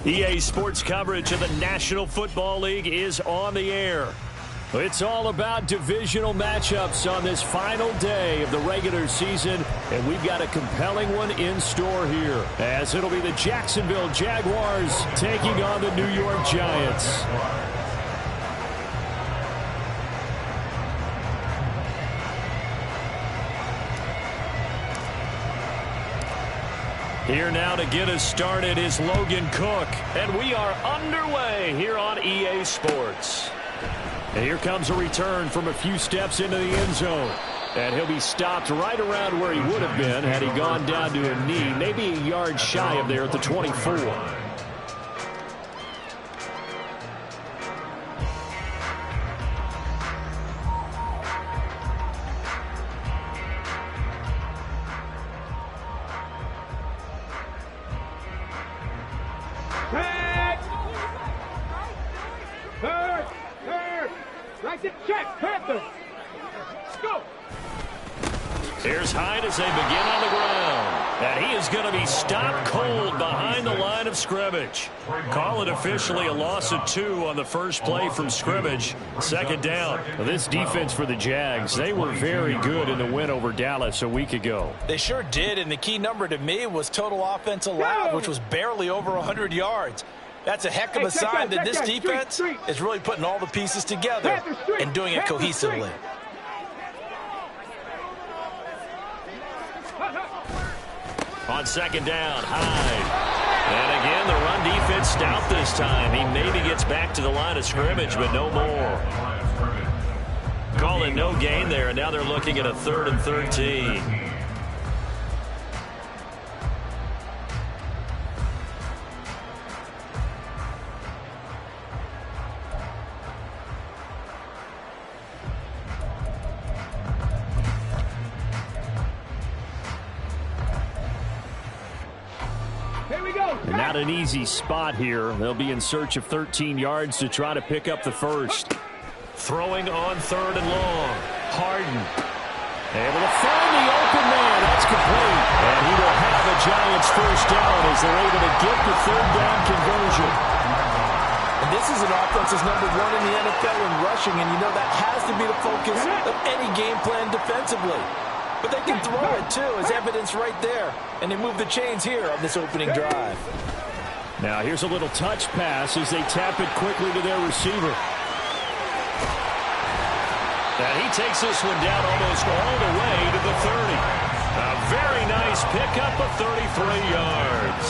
EA Sports coverage of the National Football League is on the air. It's all about divisional matchups on this final day of the regular season, and we've got a compelling one in store here, as it'll be the Jacksonville Jaguars taking on the New York Giants. Here now to get us started is Logan Cook, and we are underway here on EA Sports. And here comes a return from a few steps into the end zone. And he'll be stopped right around where he would have been had he gone down to a knee, maybe a yard shy of there at the 24. Here's Hyde as they begin on the ground. And he is going to be stopped cold behind the line of scrimmage. Call it officially a loss of 2 on the first play from scrimmage. Second down. Well, this defense for the Jags, they were very good in the win over Dallas a week ago. They sure did, and the key number to me was total offense allowed, which was barely over 100 yards. That's a heck of a sign that this defense is really putting all the pieces together and doing it cohesively. On second down, Hyde. And again, the run defense stout this time. He maybe gets back to the line of scrimmage, but no more. Call it no gain there, and now they're looking at a 3rd and 13. And not an easy spot here. They'll be in search of 13 yards to try to pick up the first. Throwing on 3rd and long. Harden. Able to find the open man. That's complete. And he will have a Giants first down as they're able to get the 3rd down conversion. And this is an offense that's number 1 in the NFL in rushing, and you know that has to be the focus of any game plan defensively. But they can throw it, too, as evidence right there. And they move the chains here on this opening drive. Now, here's a little touch pass as they tap it quickly to their receiver. And he takes this one down almost all the way to the 30. A very nice pickup of 33 yards.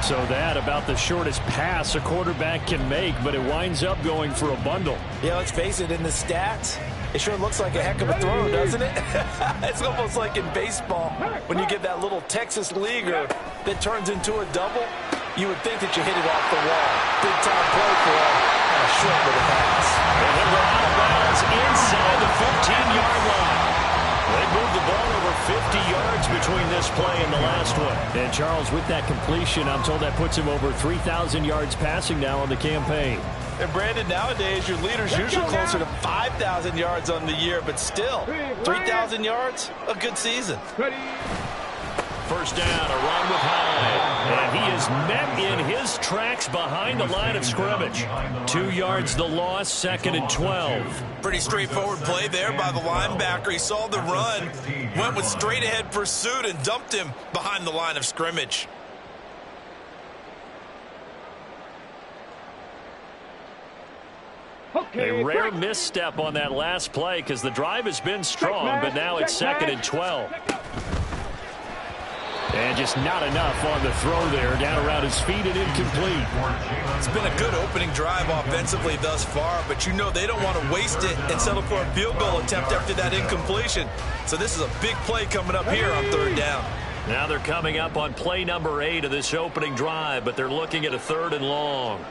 So that about the shortest pass a quarterback can make, but it winds up going for a bundle. Yeah, let's face it, in the stats, it sure looks like a heck of a throw, doesn't it? It's almost like in baseball when you get that little Texas leaguer that turns into a double. You would think that you hit it off the wall. Big time play for a short little pass. And then we're out of bounds inside the 15-yard line. They moved the ball over 50 yards between this play and the last one. And Charles, with that completion, I'm told that puts him over 3,000 yards passing now on the campaign. And Brandon, nowadays your leader's usually closer to 5,000 yards on the year, but still, 3,000 yards, a good season. First down, a run with Hyde. And he is met in his tracks behind the line of scrimmage. 2 yards the loss, 2nd and 12. Pretty straightforward play there by the linebacker. He saw the run, went with straight-ahead pursuit, and dumped him behind the line of scrimmage. A rare misstep on that last play because the drive has been strong, but now it's 2nd and 12. And just not enough on the throw there, down around his feet and incomplete. It's been a good opening drive offensively thus far, but you know they don't want to waste it and settle for a field goal attempt after that incompletion. So this is a big play coming up here on 3rd down. Now they're coming up on play number 8 of this opening drive, but they're looking at a 3rd and long.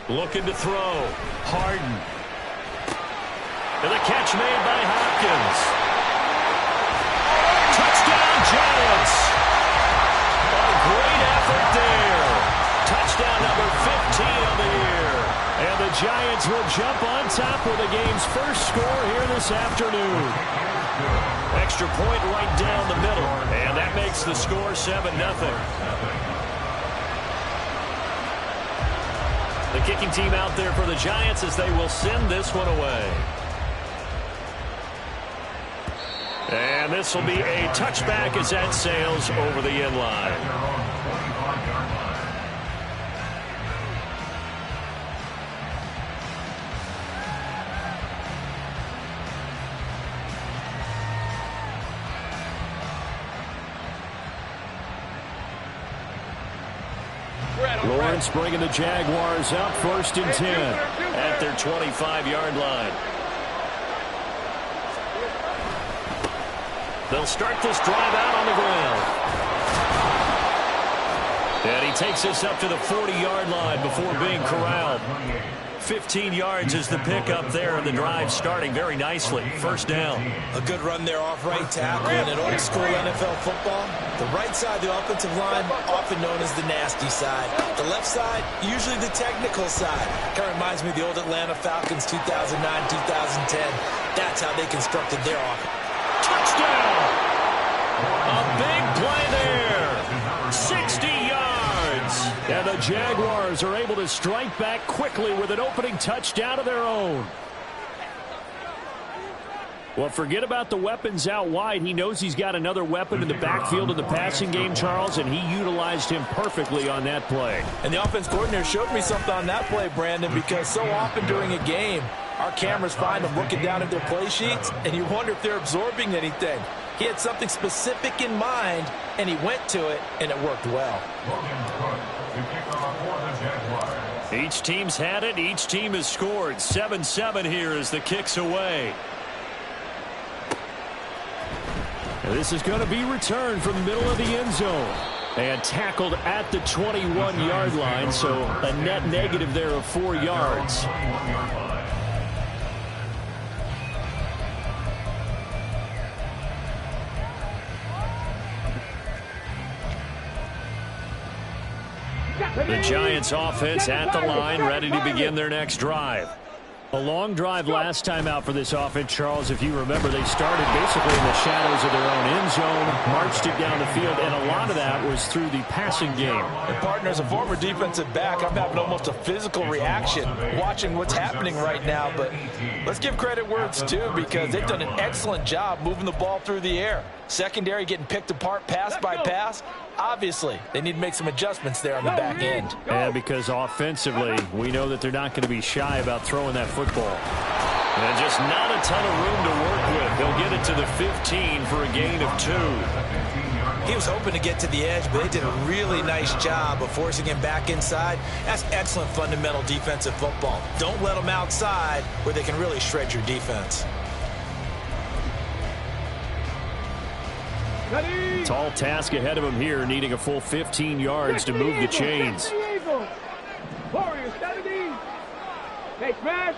Looking to throw. Harden. And the catch made by Hopkins. Touchdown, Giants. A great effort there. Touchdown number 15 on the year. And the Giants will jump on top with the game's first score here this afternoon. Extra point right down the middle. And that makes the score 7-0. The kicking team out there for the Giants as they will send this one away. And this will be a touchback as that sails over the end line. Lawrence bringing the Jaguars up 1st and 10 at their 25-yard line. They'll start this drive out on the ground. And he takes this up to the 40-yard line before being corralled. 15 yards is the pickup there, and the drive starting very nicely. 1st down. A good run there off right tackle. In an old school NFL football, the right side of the offensive line, often known as the nasty side. The left side, usually the technical side. Kind of reminds me of the old Atlanta Falcons 2009, 2010. That's how they constructed their offense. Touchdown! A big play there. 60 yards. And the Jaguars are able to strike back quickly with an opening touchdown of their own. Well, forget about the weapons out wide. He knows he's got another weapon in the backfield in the passing game, Charles, and he utilized him perfectly on that play. And the offense coordinator showed me something on that play, Brandon, because so often during a game, our cameras find them looking down at their play sheets, and you wonder if they're absorbing anything. He had something specific in mind, and he went to it, and it worked well. Each team's had it. Each team has scored. 7-7 here as the kick's away. And this is going to be returned from the middle of the end zone. And tackled at the 21-yard line, so a net negative there of 4 yards. The Giants offense at the line, ready to begin their next drive. A long drive last time out for this offense, Charles. If you remember, they started basically in the shadows of their own end zone, marched it down the field, and a lot of that was through the passing game. And partner, as a former defensive back, I'm having almost a physical reaction watching what's happening right now. But let's give credit where it's due, because they've done an excellent job moving the ball through the air. Secondary getting picked apart pass by pass. Obviously, they need to make some adjustments there on the back end. Yeah, because offensively, we know that they're not going to be shy about throwing that football. And just not a ton of room to work with. They'll get it to the 15 for a gain of 2. He was hoping to get to the edge, but they did a really nice job of forcing him back inside. That's excellent fundamental defensive football. Don't let them outside where they can really shred your defense. Tall task ahead of him here, needing a full 15 yards to move the chains. Warriors, 70. Hey, smash.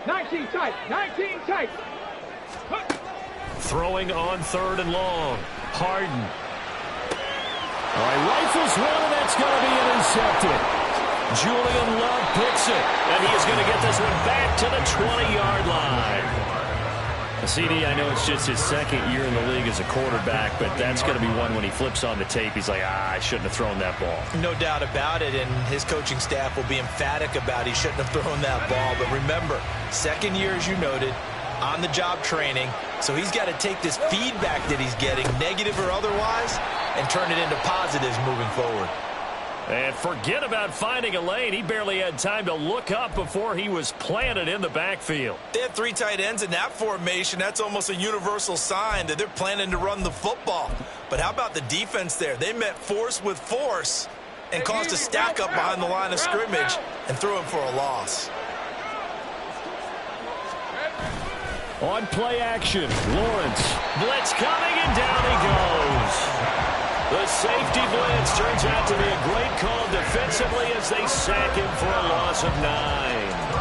Nineteen tight. Throwing on 3rd and long. Harden. All right, rifles one, and that's going to be intercepted. Julian Love picks it, and he is going to get this one back to the 20-yard line. CD, I know it's just his 2nd year in the league as a quarterback, but that's going to be one when he flips on the tape. He's like, I shouldn't have thrown that ball. No doubt about it, and his coaching staff will be emphatic about he shouldn't have thrown that ball. But remember, 2nd year, as you noted, on-the-job training, so he's got to take this feedback that he's getting, negative or otherwise, and turn it into positives moving forward. And forget about finding a lane. He barely had time to look up before he was planted in the backfield. They had 3 tight ends in that formation. That's almost a universal sign that they're planning to run the football. But how about the defense there? They met force with force and caused a stack up behind the line of scrimmage and threw him for a loss. On play action, Lawrence. Blitz coming, and down he goes. The safety blitz turns out to be a great call defensively as they sack him for a loss of 9.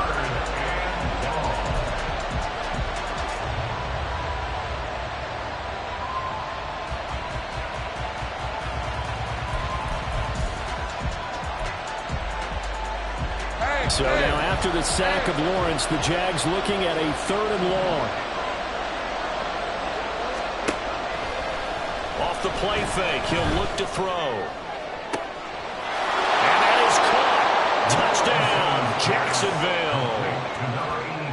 So now after the sack of Lawrence, the Jags looking at a 3rd and long. Off the play fake. He'll look to throw. And that is caught. Touchdown, Jacksonville.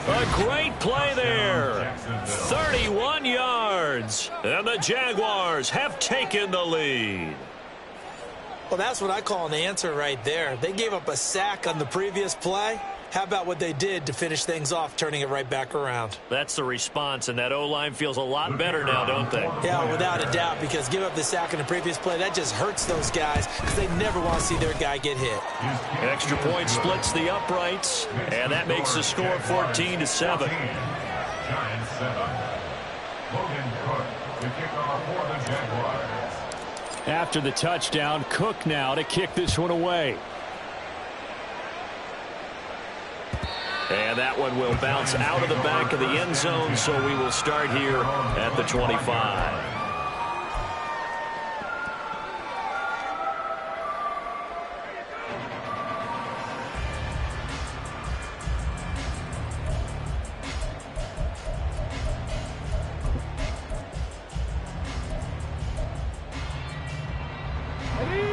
A great play there. 31 yards. And the Jaguars have taken the lead. Well, that's what I call an answer right there. They gave up a sack on the previous play. How about what they did to finish things off, turning it right back around? That's the response, and that O-line feels a lot better now, don't they? Yeah, without a doubt, because give up the sack in the previous play, that just hurts those guys because they never want to see their guy get hit. Extra point splits the uprights, and that makes the score 14-7. Giants 7. Logan Cook to kick off for the Jaguars. After the touchdown, Cook now to kick this one away. And that one will bounce out of the back of the end zone, so we will start here at the 25.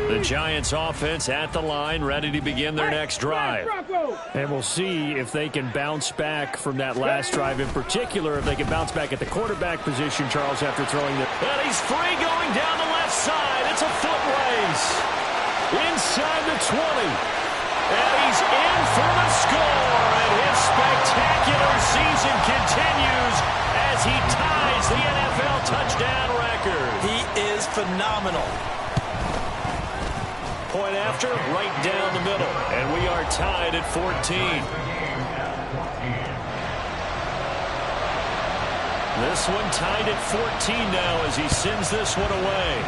The Giants offense at the line, ready to begin their next drive. And we'll see if they can bounce back from that last drive, in particular if they can bounce back at the quarterback position, Charles, after throwing the... And he's free going down the left side. It's a foot race. Inside the 20. And he's in for the score. And his spectacular season continues as he ties the NFL touchdown record. He is phenomenal. Point after, right down the middle. And we are tied at 14. This one tied at 14 now as he sends this one away.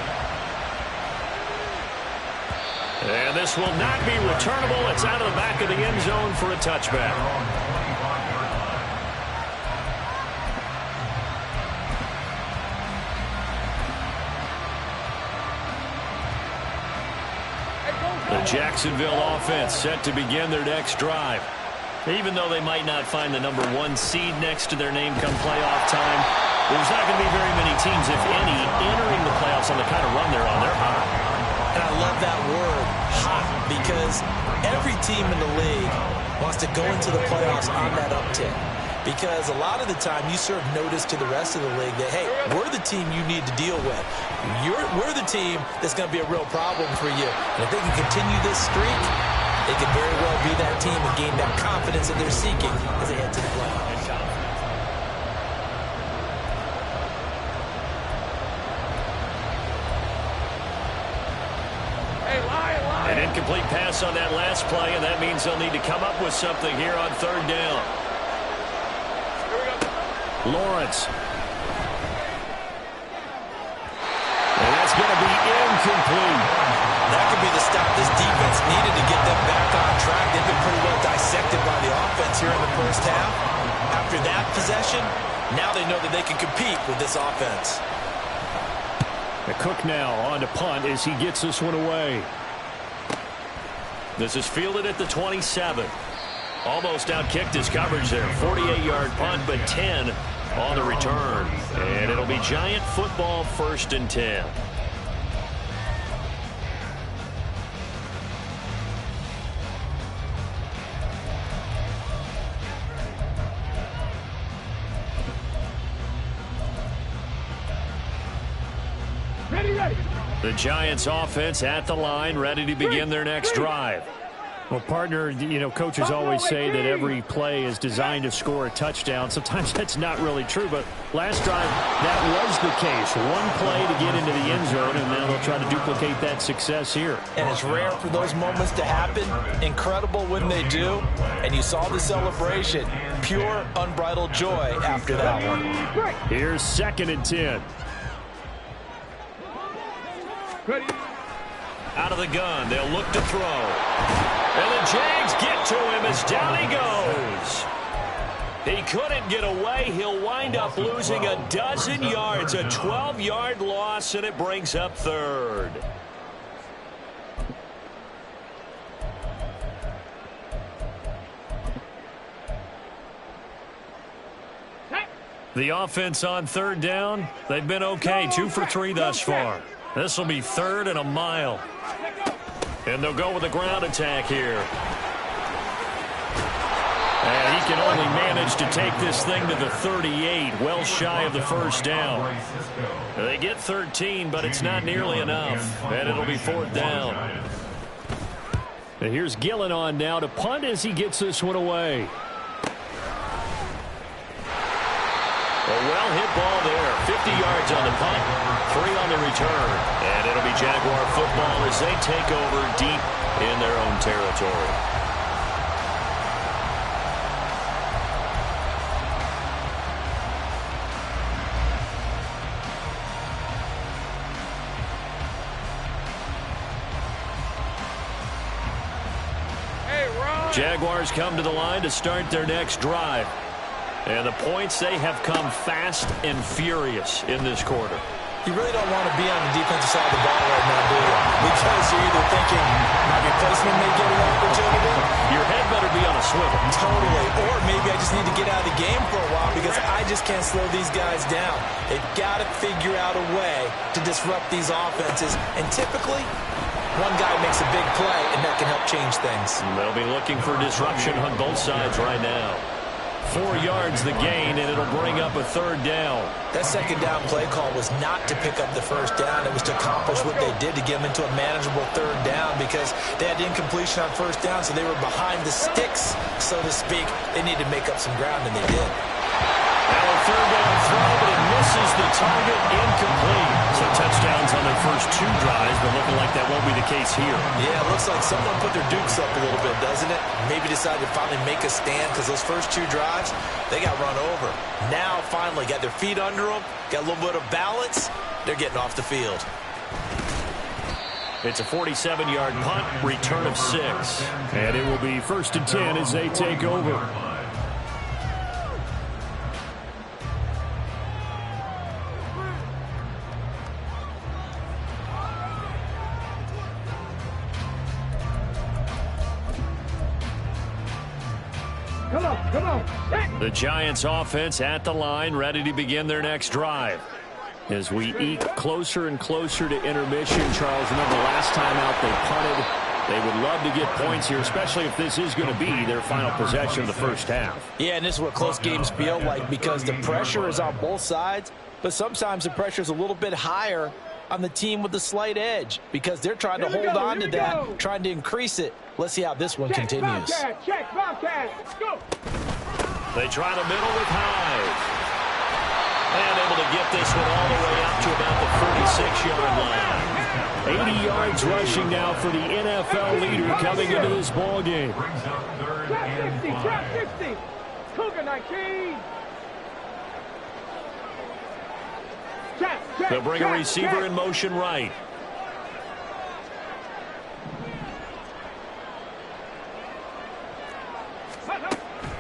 And this will not be returnable. It's out of the back of the end zone for a touchback. The Jacksonville offense set to begin their next drive. Even though they might not find the number 1 seed next to their name come playoff time, there's not going to be very many teams, if any, entering the playoffs on the kind of run they're on. They're hot. And I love that word, hot, because every team in the league wants to go into the playoffs on that uptick. Because a lot of the time you serve notice to the rest of the league that, hey, we're the team you need to deal with. We're the team that's going to be a real problem for you. And if they can continue this streak, they could very well be that team and gain that confidence that they're seeking as they head to the playoffs. An incomplete pass on that last play, and that means they'll need to come up with something here on third down. Lawrence. And that's going to be incomplete. That could be the stop this defense needed to get them back on track. They've been pretty well dissected by the offense here in the first half. After that possession, now they know that they can compete with this offense. The Cook now on to punt as he gets this one away. This is fielded at the 27. Almost outkicked his coverage there. 48-yard punt, but 10 on the return. And it'll be Giant football, 1st and 10. Ready. The Giants offense at the line, ready to begin their next drive. Well, partner, you know, coaches always say that every play is designed to score a touchdown. Sometimes that's not really true, but last drive, that was the case. One play to get into the end zone, and now they'll try to duplicate that success here. And it's rare for those moments to happen. Incredible when they do. And you saw the celebration. Pure, unbridled joy after that one. Here's 2nd and 10. Ready. Out of the gun, they'll look to throw. And the Jags get to him as down he goes. He couldn't get away. He'll wind up losing a dozen yards, a 12-yard loss, and it brings up 3rd. The offense on 3rd down, they've been okay, 2 for 3 thus far. This will be 3rd and a mile. And they'll go with a ground attack here. And he can only manage to take this thing to the 38, well shy of the first down. They get 13, but it's not nearly enough. And it'll be 4th down. And here's Gillen on now to punt as he gets this one away. A well-hit ball there. 50 yards on the punt, 3 on the return. And it'll be Jaguar football as they take over deep in their own territory. Jaguars come to the line to start their next drive. And the points, they have come fast and furious in this quarter. You really don't want to be on the defensive side of the ball right now, do you? Because you're either thinking my replacement may get an opportunity. Your head better be on a swivel. Totally. Or maybe I just need to get out of the game for a while because I just can't slow these guys down. They've got to figure out a way to disrupt these offenses. And typically, one guy makes a big play, and that can help change things. They'll be looking for disruption on both sides right now. 4 yards the gain, and it'll bring up a 3rd down. That 2nd down play call was not to pick up the 1st down. It was to accomplish what they did to get them into a manageable 3rd down because they had incompletion on 1st down, so they were behind the sticks, so to speak. They needed to make up some ground, and they did. Now a 3rd down throw, but it misses the target, incomplete. So touchdowns on their first 2 drives, but looking like that won't be the case here. Yeah, it looks like someone put their dukes up a little bit, doesn't it? Maybe decided to finally make a stand because those first 2 drives, they got run over. Now, finally, got their feet under them, got a little bit of balance. They're getting off the field. It's a 47-yard punt, return of 6. And it will be 1st and 10 as they take over. Come on. The Giants offense at the line, ready to begin their next drive. As we eke closer and closer to intermission, Charles, remember last time out they punted. They would love to get points here, especially if this is going to be their final possession of the first half. Yeah, and this is what close games feel like because the pressure is on both sides, but sometimes the pressure is a little bit higher on the team with the slight edge because they're trying to hold on to that, trying to increase it. Let's see how this one continues. Check, Bobcat. Go. They try the middle with Hyde. And able to get this one all the way up to about the 46-yard line. 80 yards rushing now for the NFL leader coming into this ball game. Trap 60. Cougar 19. They'll bring a receiver in motion right.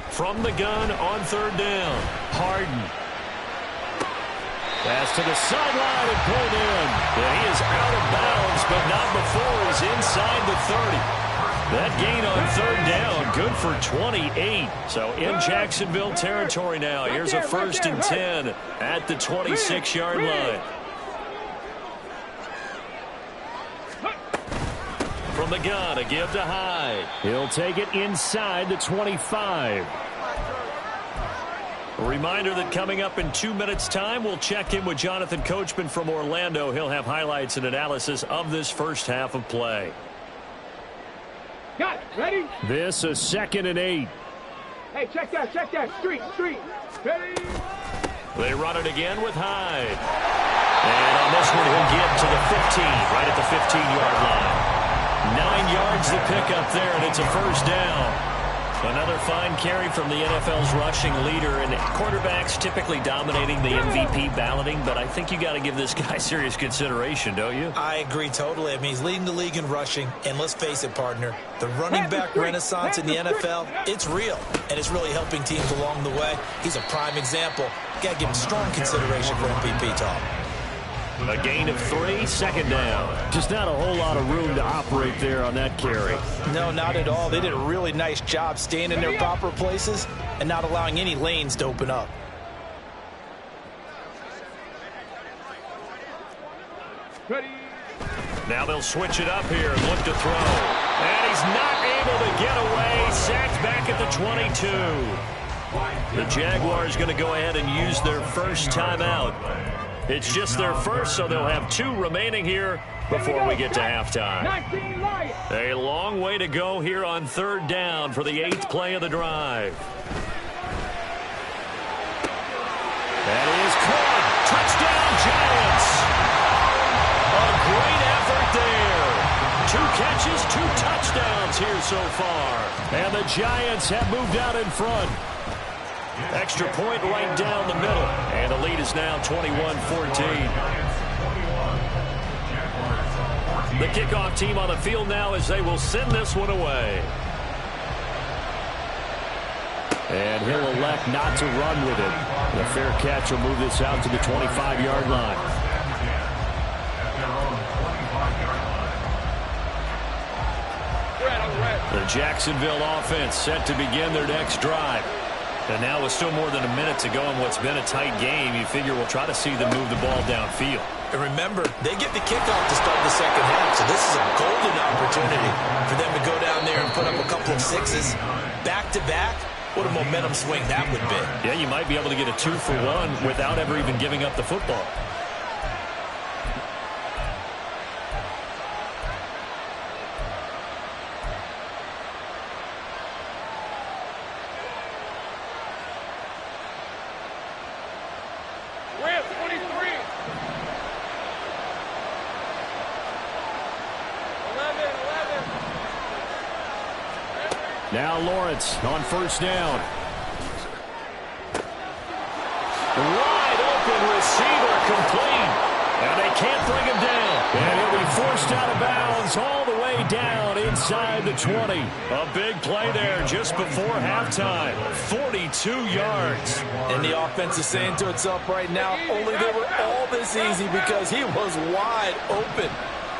From the gun on 3rd down. Harden. Pass to the sideline and pulled in. And he is out of bounds, but not before he's inside the 30. That gain on 3rd down, good for 28. So in Jacksonville territory now. Here's a 1st and 10 at the 26-yard line. From the gun, a give to Hyde. He'll take it inside the 25. A reminder that coming up in 2 minutes' time, we'll check in with Jonathan Coachman from Orlando. He'll have highlights and analysis of this first half of play. Got it. Ready? This a 2nd and 8. Hey, check that. Street. Ready? They run it again with Hyde. And on this one, he'll get to the 15, right at the 15-yard line. 9 yards the pickup there, and it's a 1st down. Another fine carry from the NFL's rushing leader, and quarterbacks typically dominating the MVP balloting, but I think you got to give this guy serious consideration, don't you? I agree totally. I mean, he's leading the league in rushing, and let's face it, partner, the running back renaissance in the NFL, it's real, and it's really helping teams along the way. He's a prime example. Got to give him strong consideration for MVP talk. A gain of 3, 2nd down. Just not a whole lot of room to operate there on that carry. No, not at all. They did a really nice job staying in their proper places and not allowing any lanes to open up. Ready. Now they'll switch it up here and look to throw. And he's not able to get away. Sacked back at the 22. The Jaguars going to go ahead and use their first timeout. It's just their first, so they'll have 2 remaining here before we get to halftime. A long way to go here on 3rd down for the 8th play of the drive. That is caught. Touchdown, Giants. A great effort there. 2 catches, 2 touchdowns here so far. And the Giants have moved out in front. Extra point right down the middle. And the lead is now 21-14. The kickoff team on the field now as they will send this one away. And he'll elect not to run with it. The fair catch will move this out to the 25-yard line. The Jacksonville offense set to begin their next drive. And now with still more than a minute to go in what's been a tight game, you figure we'll try to see them move the ball downfield. And remember, they get the kickoff to start the second half, so this is a golden opportunity for them to go down there and put up a couple of 6s. Back-to-back, what a momentum swing that would be. Yeah, you might be able to get a 2-for-1 without ever even giving up the football. Now Lawrence on 1st down. Wide open receiver complete. And they can't bring him down. And he'll be forced out of bounds all the way down inside the 20. A big play there just before halftime. 42 yards. And the offense is saying to itself right now, only they were all this easy because he was wide open.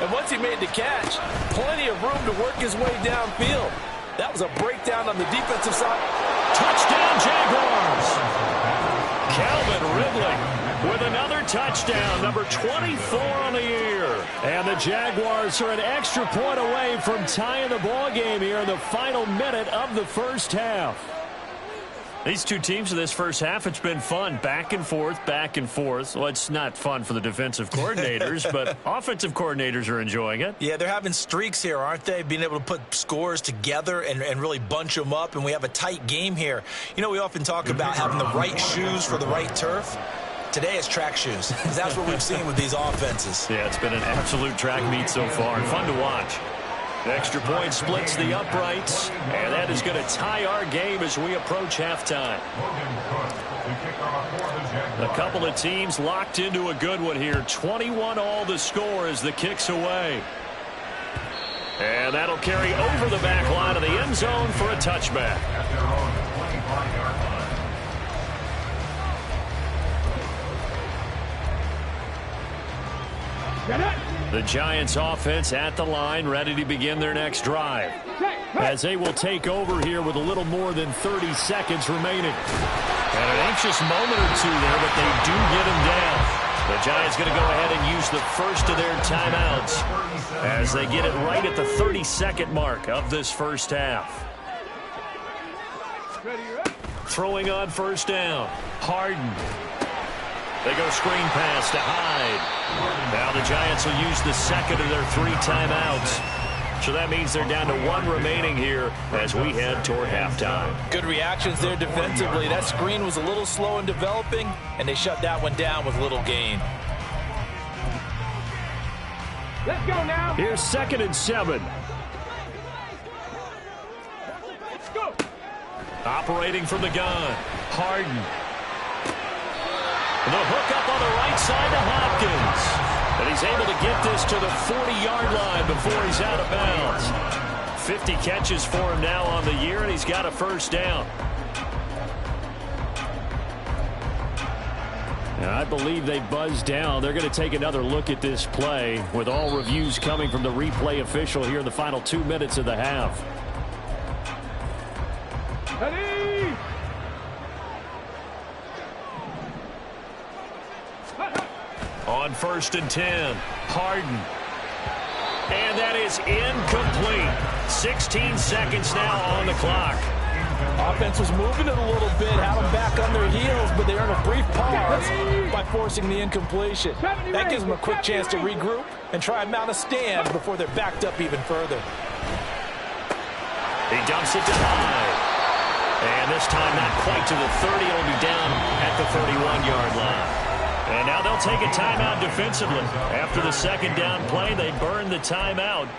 And once he made the catch, plenty of room to work his way downfield. That was a breakdown on the defensive side. Touchdown, Jaguars. Calvin Ridley with another touchdown, number 24 on the year. And the Jaguars are an extra point away from tying the ball game here in the final minute of the first half. These 2 teams in this first half, it's been fun. Back and forth, back and forth. Well, it's not fun for the defensive coordinators, but offensive coordinators are enjoying it. Yeah, they're having streaks here, aren't they? Being able to put scores together and really bunch them up, and we have a tight game here. You know, we often talk about having the right shoes for the right turf. Today it's track shoes. That's what we've seen with these offenses. Yeah, it's been an absolute track meet so far, and fun to watch. Extra point splits the uprights, and that is going to tie our game as we approach halftime. A couple of teams locked into a good one here. 21 all the score as the kick's away. And that'll carry over the back line of the end zone for a touchback. The Giants offense at the line, ready to begin their next drive. As they will take over here with a little more than 30 seconds remaining. And an anxious moment or 2 there, but they do get him down. The Giants going to go ahead and use the first of their timeouts as they get it right at the 30-second mark of this first half. Throwing on 1st down. Harden. They go screen pass to Hyde. Now the Giants will use the second of their 3 timeouts. So that means they're down to 1 remaining here as we head toward halftime. Good reactions there defensively. That screen was a little slow in developing, and they shut that one down with little gain. Let's go now. Here's 2nd and 7. Let's go. Operating from the gun. Harden. The hook up on the right side to Hopkins. And he's able to get this to the 40-yard line before he's out of bounds. 50 catches for him now on the year, and he's got a 1st down. And I believe they buzzed down. They're going to take another look at this play with all reviews coming from the replay official here in the final 2 minutes of the half. Ready. On 1st and 10, Harden. And that is incomplete. 16 seconds now on the clock. Offense was moving it a little bit, had them back on their heels, but they earned a brief pause by forcing the incompletion. That gives them a quick chance to regroup and try and mount a stand before they're backed up even further. He dumps it to high. And this time not quite to the 30. It'll be down at the 31-yard line. And now they'll take a timeout defensively. After the second down play, they burn the timeout,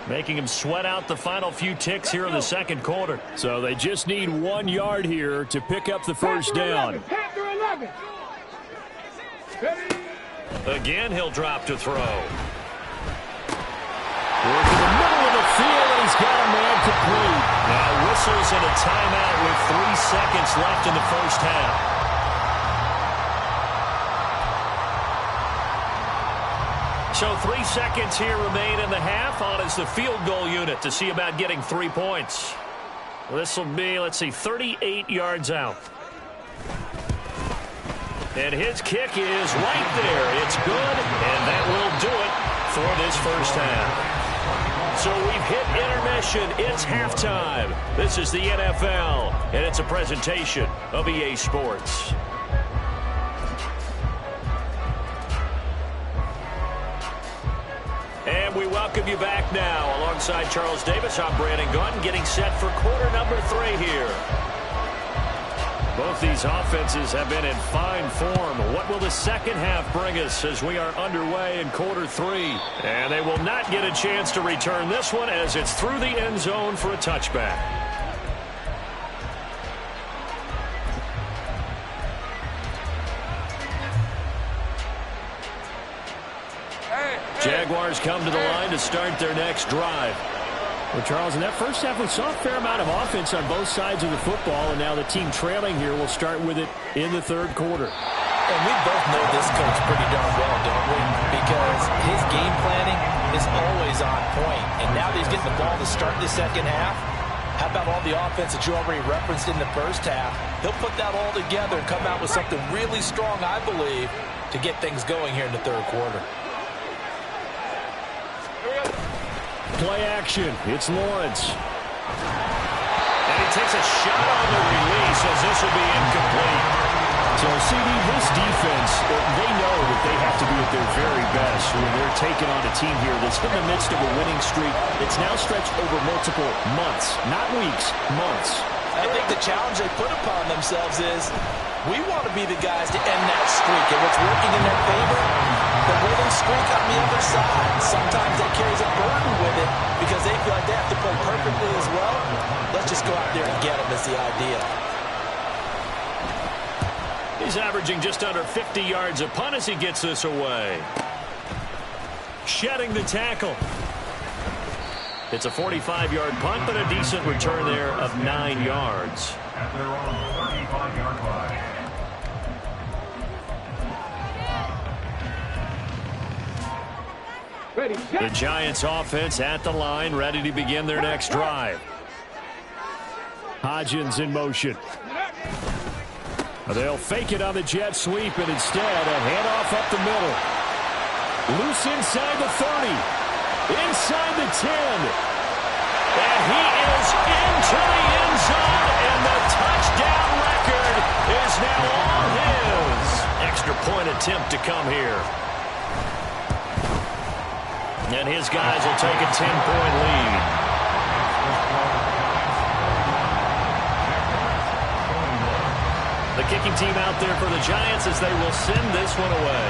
making him sweat out the final few ticks here in the second quarter. So they just need 1 yard here to pick up the first down. Again, he'll drop to throw. Work in the middle of the field, and he's got a man complete. Now whistles and a timeout with 3 seconds left in the first half. So 3 seconds here remain in the half. On is the field goal unit to see about getting 3 points. This will be, let's see, 38 yards out. And his kick is right there. It's good, and that will do it for this first half. So we've hit intermission. It's halftime. This is the NFL, and it's a presentation of EA Sports. And we welcome you back now. Alongside Charles Davis, I'm Brandon Gaudin, getting set for quarter number 3 here. Both these offenses have been in fine form. What will the second half bring us as we are underway in quarter 3? And they will not get a chance to return this one as it's through the end zone for a touchback. Jaguars come to the line to start their next drive. Well, Charles, in that first half, we saw a fair amount of offense on both sides of the football, and now the team trailing here will start with it in the third quarter. And we both know this coach pretty darn well, don't we? Because his game planning is always on point. And now that he's getting the ball to start the second half, how about all the offense that you already referenced in the first half? He'll put that all together and come out with something really strong, I believe, to get things going here in the third quarter. Play action. It's Lawrence. And he takes a shot on the release as this will be incomplete. So, CD, this defense, they know that they have to be at their very best when they're taking on a team here that's in the midst of a winning streak. It's now stretched over multiple months, not weeks, months. I think the challenge they put upon themselves is we want to be the guys to end that streak. And what's working in their favor, the winning streak on the other side. Sometimes that carries a burden with it because they feel like they have to play perfectly as well. Let's just go out there and get them is the idea. He's averaging just under 50 yards a punt as he gets this away. Shedding the tackle. It's a 45-yard punt, but a decent return there of 9 yards. At their own 35-yard line. The Giants offense at the line, ready to begin their next drive. Hodgins in motion. They'll fake it on the jet sweep, and instead a handoff up the middle. Loose inside the 30. Inside the 10. And he is into the end zone, and the touchdown record is now all his. Extra point attempt to come here. And his guys will take a 10-point lead. The kicking team out there for the Giants as they will send this one away.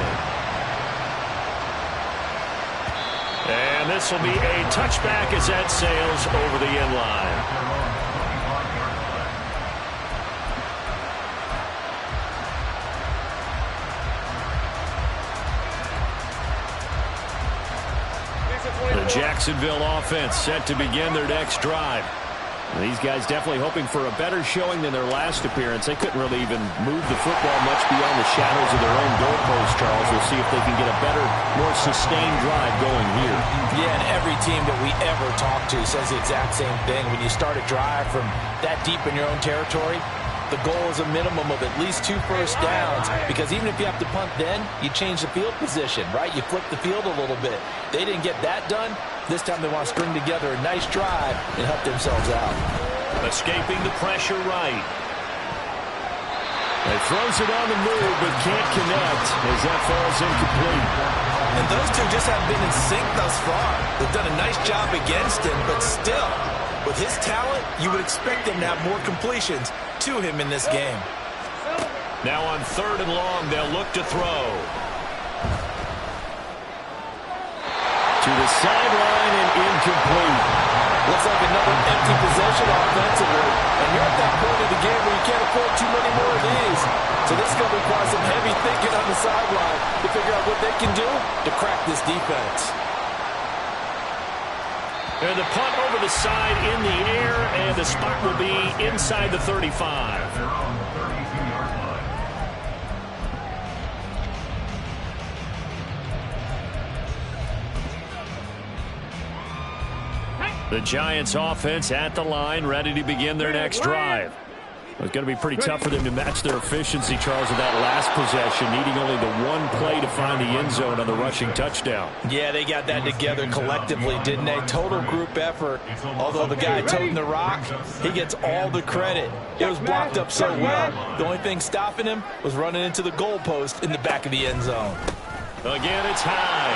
And this will be a touchback as that sails over the end line. The Jacksonville offense set to begin their next drive. And these guys definitely hoping for a better showing than their last appearance. They couldn't really even move the football much beyond the shadows of their own goalpost, Charles. We'll see if they can get a better, more sustained drive going here. Yeah, and every team that we ever talk to says the exact same thing. When you start a drive from that deep in your own territory, The goal is a minimum of at least 2 first downs, because even if you have to punt then, you change the field position, right? You flip the field a little bit. They didn't get that done. This time they want to string together a nice drive and help themselves out. Escaping the pressure right. He throws it on the move, but can't connect as that falls incomplete. And those two just haven't been in sync thus far. They've done a nice job against him, but still, with his talent, you would expect him to have more completions to him in this game. Now on 3rd and long, they'll look to throw. To the sideline and incomplete. Looks like another empty possession offensively. And you're at that point of the game where you can't afford too many more of these. So this is going to require some heavy thinking on the sideline to figure out what they can do to crack this defense. And the punt over the side in the air, and the spot will be inside the 35. They're on the 32-yard line. The Giants offense at the line, ready to begin their next drive. It's going to be pretty tough for them to match their efficiency, Charles, with that last possession, needing only the one play to find the end zone on the rushing touchdown. Yeah, they got that together collectively, didn't they? Total group effort. Although the guy toting the rock, he gets all the credit. It was blocked up so well. The only thing stopping him was running into the goalpost in the back of the end zone. Again, it's high.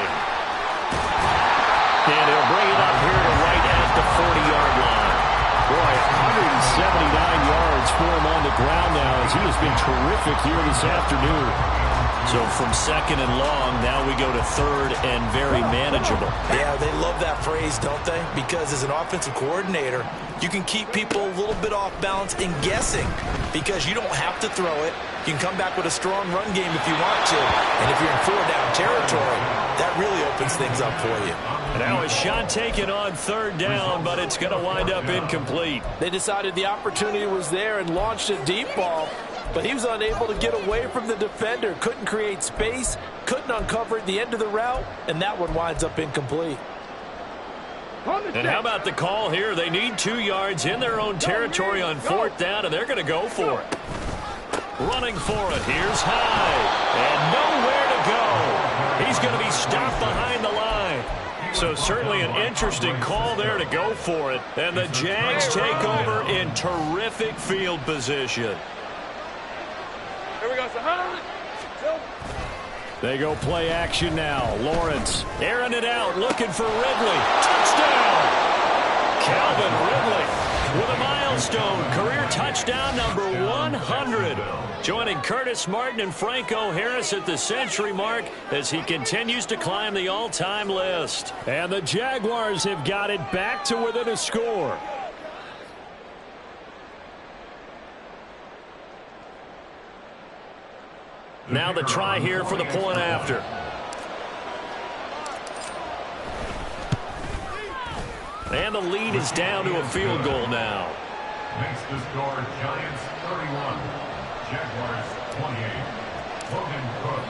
And he'll bring it up here to right at the 40-yard line. Boy, 179 yards for him on the ground now, as he has been terrific here this afternoon. So from 2nd and long, now we go to 3rd and very manageable. Yeah, they love that phrase, don't they? Because as an offensive coordinator, you can keep people a little bit off balance and guessing, because you don't have to throw it. You can come back with a strong run game if you want to. And if you're in 4-down territory, that really opens things up for you. Now a shot taken on 3rd down, but it's going to wind up incomplete. They decided the opportunity was there and launched a deep ball, but he was unable to get away from the defender. Couldn't create space, couldn't uncover at the end of the route, and that one winds up incomplete. And how about the call here? They need 2 yards in their own territory on 4th down, and they're going to go for it. Running for it. Here's Hyde. And nowhere to go. He's going to be stopped behind the line. So certainly an interesting call there to go for it. And the Jags take over in terrific field position. Here we go. They go play action now. Lawrence airing it out, looking for Ridley. Touchdown! Calvin Ridley with a milestone. Career touchdown number 100. Joining Curtis Martin and Franco Harris at the century mark as he continues to climb the all-time list. And the Jaguars have got it back to within a score. Now the try here for the point after. And the lead is down to a field goal now. Makes the score Giants 31, Jaguars 28. Logan Cook.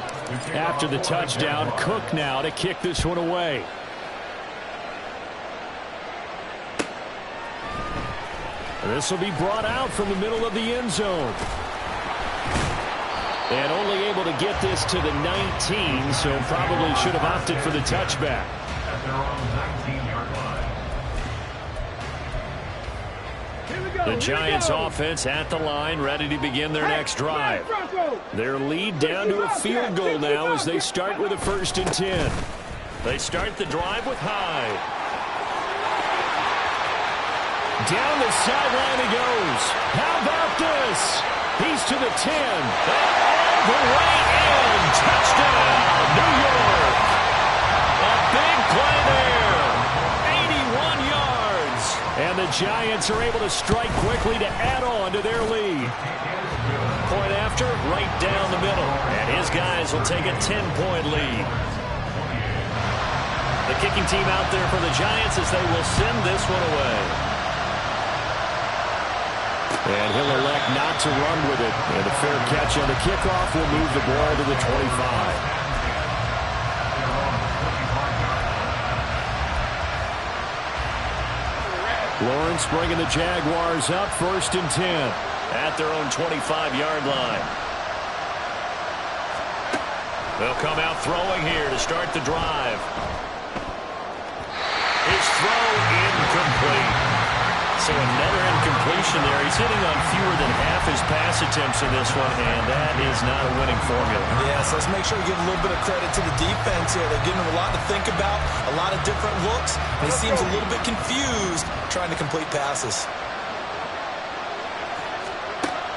After the touchdown, Cook now to kick this one away. This will be brought out from the middle of the end zone. And only able to get this to the 19, so probably should have opted for the touchback. At their own 19-yard line. The Giants offense at the line, ready to begin their next drive. Their lead down to a field goal now as they start with a 1st and 10. They start the drive with Hyde. Down the sideline he goes. How about this? He's to the 10. All the way in. Touchdown, New York. A big play there. 81 yards. And the Giants are able to strike quickly to add on to their lead. Point after, right down the middle. And his guys will take a 10-point lead. The kicking team out there for the Giants as they will send this one away. And he'll elect not to run with it. And a fair catch on the kickoff will move the ball to the 25. Lawrence bringing the Jaguars up 1st and 10. at their own 25-yard line. They'll come out throwing here to start the drive. His throw incomplete. So another incompletion there. He's hitting on fewer than half his pass attempts in this one, and that is not a winning formula. Yes, let's make sure we give a little bit of credit to the defense here. They're giving him a lot to think about, a lot of different looks, and he seems a little bit confused trying to complete passes.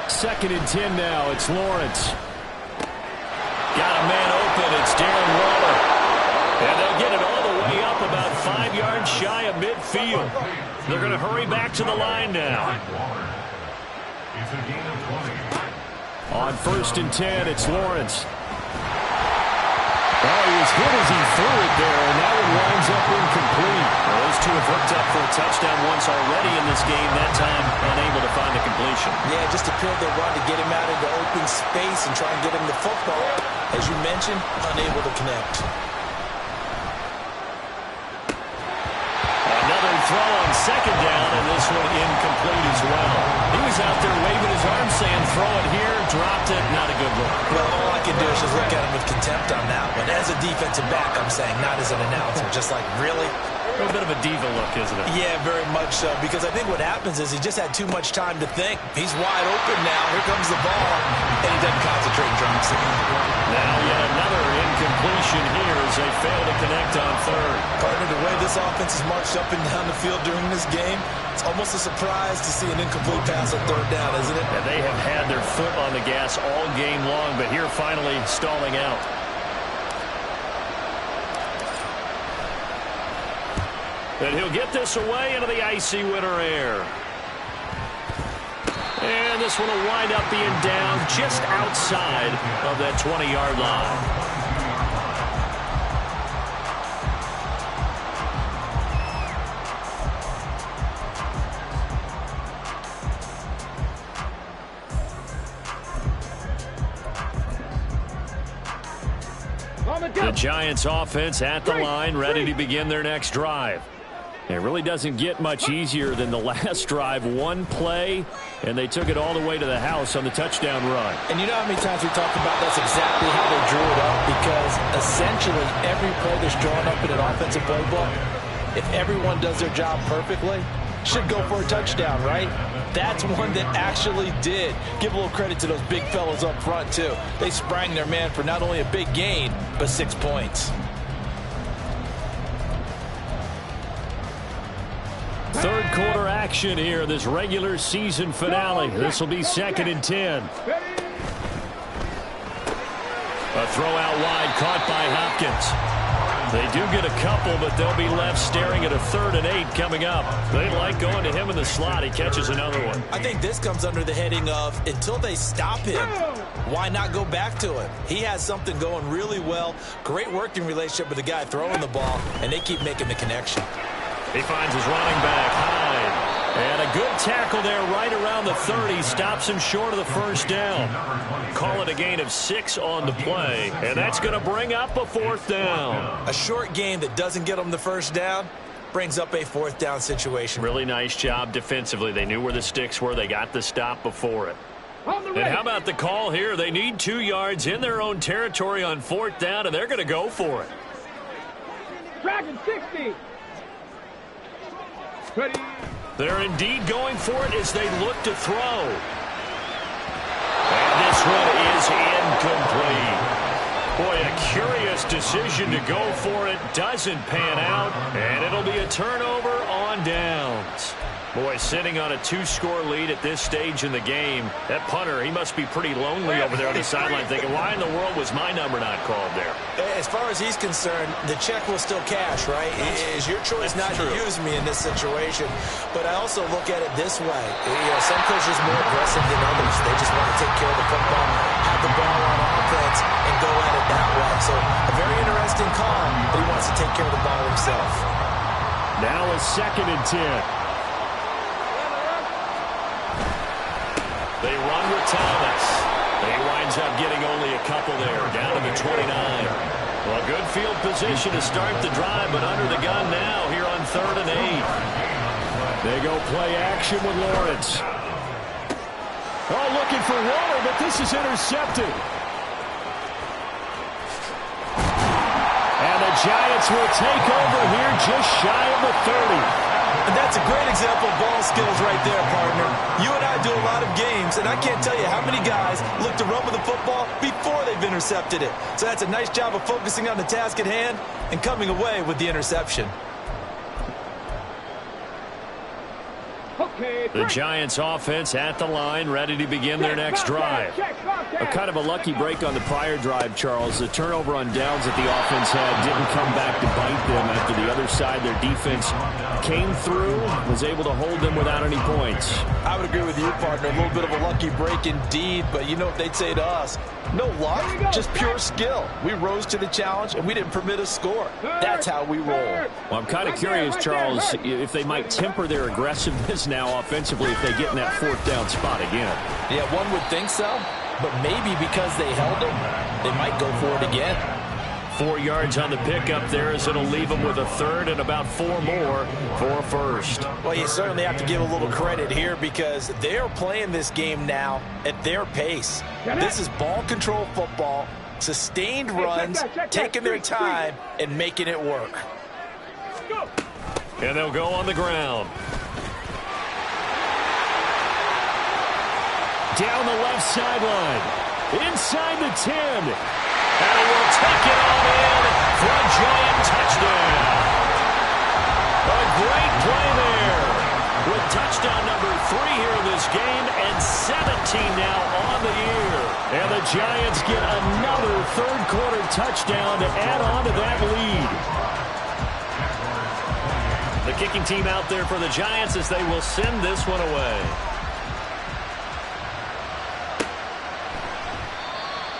2nd and 10 now. It's Lawrence. Got a man open. It's Darren Waller. And they'll get it all the way up about 5 yards shy of midfield. They're going to hurry back to the line now. It's a gain of 20. On 1st and 10, it's Lawrence. Oh, he was hit as he threw it there, and that one winds up incomplete. Well, those two have hooked up for a touchdown once already in this game, that time unable to find the completion. Yeah, just appeared their run to get him out into open space and try and get him the football. As you mentioned, unable to connect. Another throw on 2nd down, and this one incomplete as well. He was out there waving his arms saying, throw it here, dropped it, not a good look. Well, all I can do is just look at him with contempt on that one. As a defensive back, I'm saying, not as an announcer. Just like, really? A little bit of a diva look, isn't it? Yeah, very much so. Because I think what happens is he just had too much time to think. He's wide open now. Here comes the ball. And he doesn't concentrate and drops it. Now yet another incompletion here as they fail to connect on 3rd. Partner, the way this offense has marched up and down the field during this game, it's almost a surprise to see an incomplete pass on 3rd down, isn't it? Yeah, they have had their foot on the gas all game long, but here finally stalling out. And he'll get this away into the icy winter air. And this one will wind up being down just outside of that 20-yard line. The Giants offense at the line, ready to begin their next drive. It really doesn't get much easier than the last drive. One play, and they took it all the way to the house on the touchdown run. And you know how many times we talked about that's exactly how they drew it up, because essentially every play that's drawn up in an offensive playbook, if everyone does their job perfectly, should go for a touchdown, right? That's one that actually did. Give a little credit to those big fellas up front, too. They sprang their man for not only a big gain, but 6 points. Third quarter action here, this regular season finale. This will be 2nd and 10. A throw out wide caught by Hopkins. They do get a couple, but they'll be left staring at a 3rd and 8 coming up. They like going to him in the slot. He catches another one. I think this comes under the heading of, until they stop him, why not go back to him? He has something going really well. Great working relationship with the guy throwing the ball, and they keep making the connection. He finds his running back, Hyde. And a good tackle there right around the 30. Stops him short of the 1st down. Call it a gain of 6 on the play. And that's going to bring up a 4th down. A short game that doesn't get them the 1st down brings up a 4th down situation. Really nice job defensively. They knew where the sticks were. They got the stop before it. And how about the call here? They need 2 yards in their own territory on 4th down, and they're going to go for it. Dragon 60. Ready. They're indeed going for it as they look to throw. And this one is incomplete. Boy, a curious decision to go for it. Doesn't pan out, and it'll be a turnover on downs. Boy, sitting on a 2-score lead at this stage in the game, that punter, he must be pretty lonely over there on the sideline thinking, why in the world was my number not called there? As far as he's concerned, the check will still cash, right? It is your choice not to use me in this situation. But I also look at it this way. You know, some coaches are more aggressive than others. They just want to take care of the football, have the ball on offense, and go at it that way. So a very interesting call, but he wants to take care of the ball himself. Now a 2nd and 10. They run with Thomas. He winds up getting only a couple there, down to the 29. Well, good field position to start the drive, but under the gun now here on 3rd and 8. They go play action with Lawrence. Oh, looking for Waller, but this is intercepted. And the Giants will take over here just shy of the 30. And that's a great example of ball skills right there, partner. You and I do a lot of games, and I can't tell you how many guys look to run with the football before they've intercepted it. So that's a nice job of focusing on the task at hand and coming away with the interception. The Giants offense at the line, ready to begin their next drive. A kind of a lucky break on the prior drive, Charles. The turnover on downs that the offense had didn't come back to bite them after the other side. Their defense came through, was able to hold them without any points. I would agree with you, partner. A little bit of a lucky break indeed, but you know what they'd say to us? No luck, just pure skill. We rose to the challenge, and we didn't permit a score. That's how we roll. Well, I'm kind of curious, Charles, if they might temper their aggressiveness now offensively if they get in that fourth down spot again. Yeah, one would think so, but maybe because they held them, they might go for it again. 4 yards on the pickup there as it'll leave them with a third and about 4 more for a first. Well, you certainly have to give a little credit here because they're playing this game now at their pace. This is ball control football, sustained runs, taking their time and making it work. And they'll go on the ground. Down the left sideline. Inside the 10. And he will take it on in for a Giant touchdown. A great play there. With touchdown number 3 here in this game and 17 now on the year. And the Giants get another third-quarter touchdown to add on to that lead. The kicking team out there for the Giants as they will send this one away.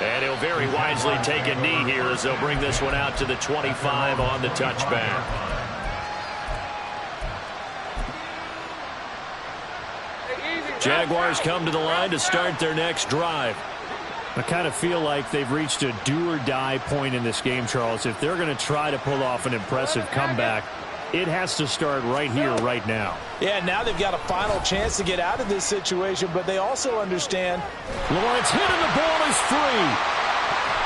And he'll very wisely take a knee here as they'll bring this one out to the 25 on the touchback. Jaguars come to the line to start their next drive. I kind of feel like they've reached a do-or-die point in this game, Charles. If they're going to try to pull off an impressive comeback, it has to start right here, right now. Yeah, now they've got a final chance to get out of this situation, but they also understand. Lawrence hit and the ball is free.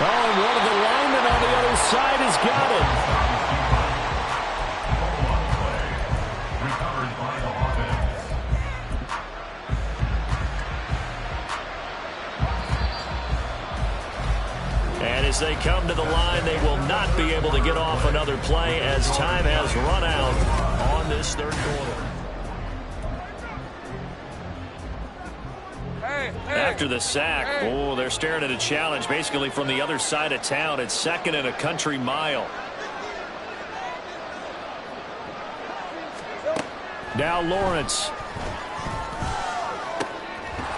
Oh, and one of the linemen on the other side has got it. And as they come to the line, they will not be able to get off another play as time has run out on this third quarter. After the sack, oh, they're staring at a challenge basically from the other side of town. It's 2nd and a country mile. Now Lawrence.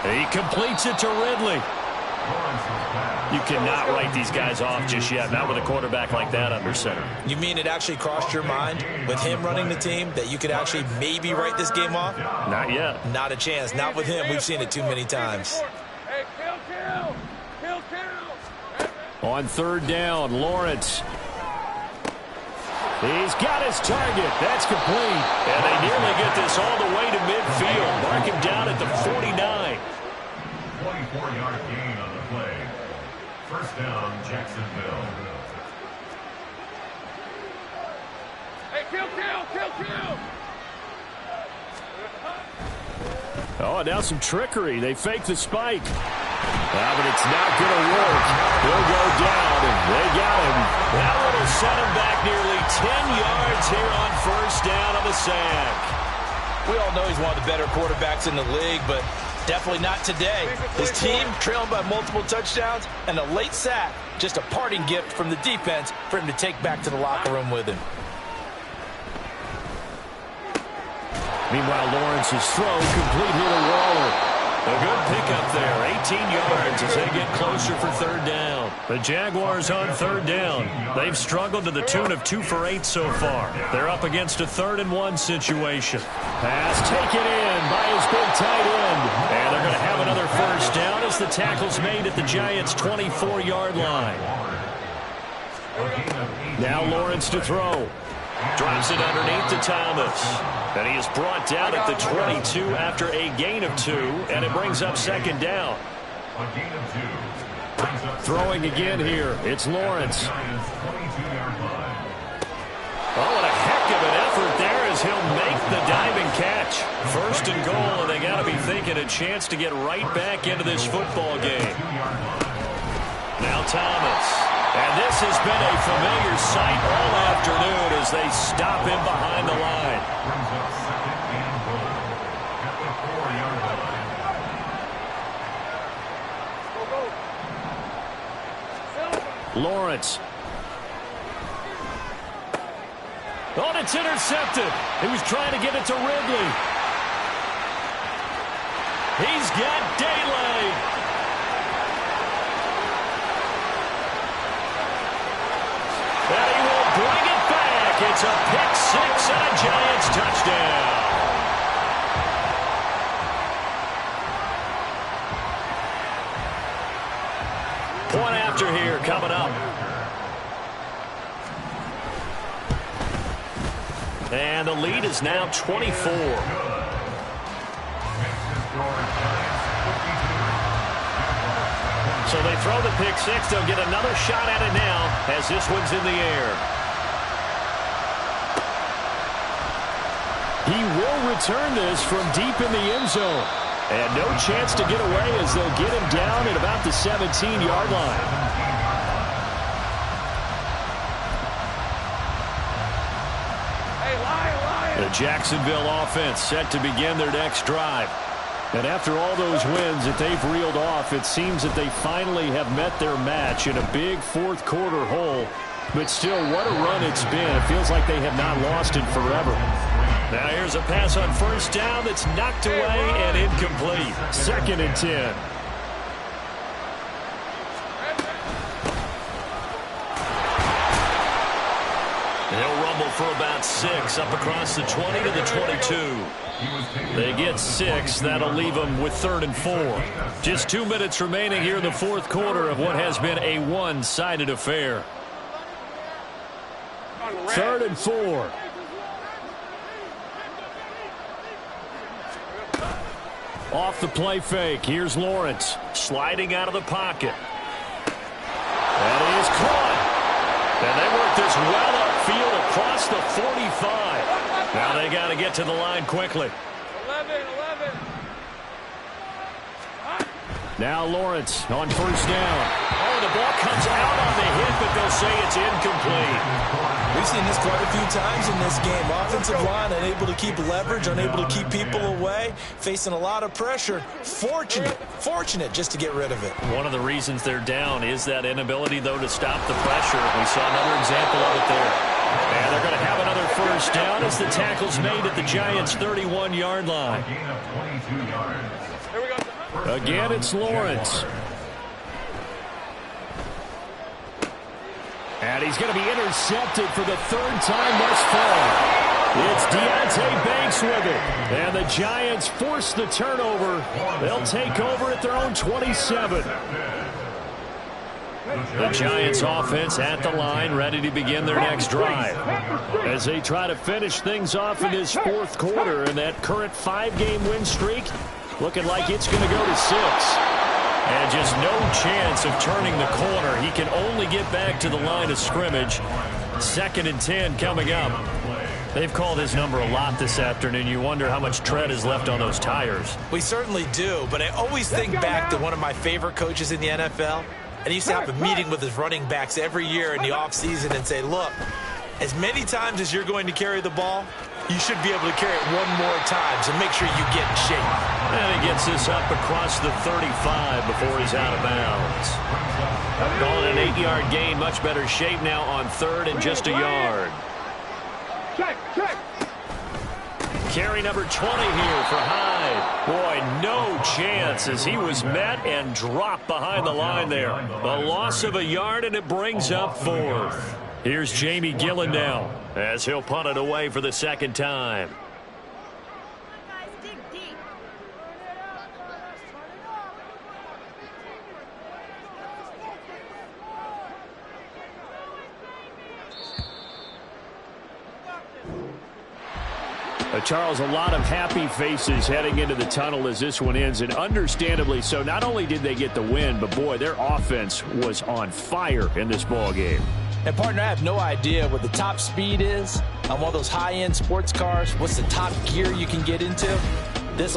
He completes it to Ridley. You cannot write these guys off just yet, not with a quarterback like that under center. You mean it actually crossed your mind with him running the team that you could actually maybe write this game off? Not yet. Not a chance. Not with him. We've seen it too many times. On 3rd down, Lawrence. He's got his target. That's complete. And they nearly get this all the way to midfield. Mark him down at the 49. 24-yard gain on the play. First down, Jacksonville. Hey, kill! Oh, and now some trickery. They fake the spike. But it's not going to work. He'll go down, and they got him. That one will set him back nearly 10 yards here on first down on the sack. We all know he's one of the better quarterbacks in the league, but definitely not today. His team trailing by multiple touchdowns and a late sack. Just a parting gift from the defense for him to take back to the locker room with him. Meanwhile, Lawrence's throw complete here to Waller. A good pickup there, 18 yards as they get closer for 3rd down. The Jaguars on 3rd down. They've struggled to the tune of 2 for 8 so far. They're up against a 3rd and 1 situation. Pass taken in by his big tight end. And they're going to have another first down as the tackle's made at the Giants' 24-yard line. Now Lawrence to throw. Drops it underneath to Thomas. And he is brought down at the 22 after a gain of 2, and it brings up second down. A gain of 2. Throwing again here. It's Lawrence. Giants 22-yard line. Oh, and a heck of an effort there as he'll make the diving catch. First and goal, and they got to be thinking a chance to get right back into this football game. Now Thomas. And this has been a familiar sight all afternoon as they stop him behind the line. Brings up second and goal at the 4-yard line. Lawrence. Oh, and it's intercepted. He was trying to get it to Ridley. He's got daylight. And he will bring it back. It's a pick six and a Giants touchdown. Point after here coming up. And the lead is now 24. So they throw the pick six. They'll get another shot at it now as this one's in the air. He will return this from deep in the end zone. And no chance to get away as they'll get him down at about the 17-yard line. The Jacksonville offense set to begin their next drive. And after all those wins that they've reeled off, it seems that they finally have met their match in a big fourth-quarter hole. But still, what a run it's been. It feels like they have not lost in forever. Now here's a pass on first down that's knocked away and incomplete. Second and 10. They'll rumble for about 6 up across the 20 to the 22. They get 6. That'll leave them with 3rd and 4. Just 2 minutes remaining here in the fourth quarter of what has been a one-sided affair. 3rd and 4. Off the play fake. Here's Lawrence sliding out of the pocket. That is caught. And they work this well upfield across the 45. Now they got to get to the line quickly. 11. Now Lawrence on first down. Oh, the ball comes out on the hit, but they'll say it's incomplete. We've seen this quite a few times in this game. Offensive line unable to keep leverage, unable to keep people away, facing a lot of pressure. Fortunate just to get rid of it. One of the reasons they're down is that inability, though, to stop the pressure. We saw another example of it there. And they're going to have another first down as the tackle's made at the Giants' 31-yard line. Gain of 22 yards. Again, it's Lawrence. And he's going to be intercepted for the 3rd time thus far. It's Deontay Banks with it. And the Giants force the turnover. They'll take over at their own 27. The Giants offense at the line, ready to begin their next drive. As they try to finish things off in this fourth quarter, and that current 5-game win streak looking like it's going to go to 6. And just no chance of turning the corner. He can only get back to the line of scrimmage. 2nd and 10 coming up. They've called his number a lot this afternoon. You wonder how much tread is left on those tires. We certainly do, but I always think back to one of my favorite coaches in the NFL. And he used to have a meeting with his running backs every year in the offseason and say, look, as many times as you're going to carry the ball, you should be able to carry it one more time, so make sure you get in shape. And he gets this up across the 35 before he's out of bounds. Calling an 8-yard gain, much better shape now on 3rd and just a yard. Check. Carry number 20 here for Hyde. Boy, no chance as he was met and dropped behind the line there. The loss of a yard, and it brings up 4th. Here's Jamie Gillen now as he'll punt it away for the 2nd time. Charles, a lot of happy faces heading into the tunnel as this one ends, and understandably so. Not only did they get the win, but, boy, their offense was on fire in this ball game. And, partner, I have no idea what the top speed is on one of those high-end sports cars. What's the top gear you can get into? This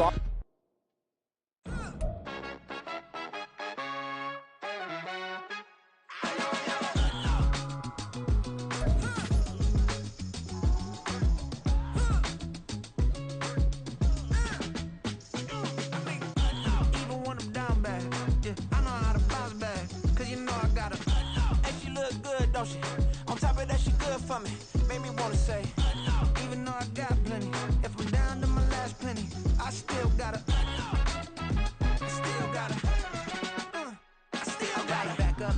on top of that, she good for me. Made me wanna say, even though I got plenty, if I'm down to my last penny, I still gotta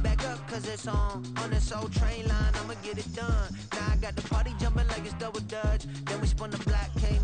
back up, cause it's on this old train line, I'ma get it done. Now I got the party jumping like it's double dutch. Then we spun the block, came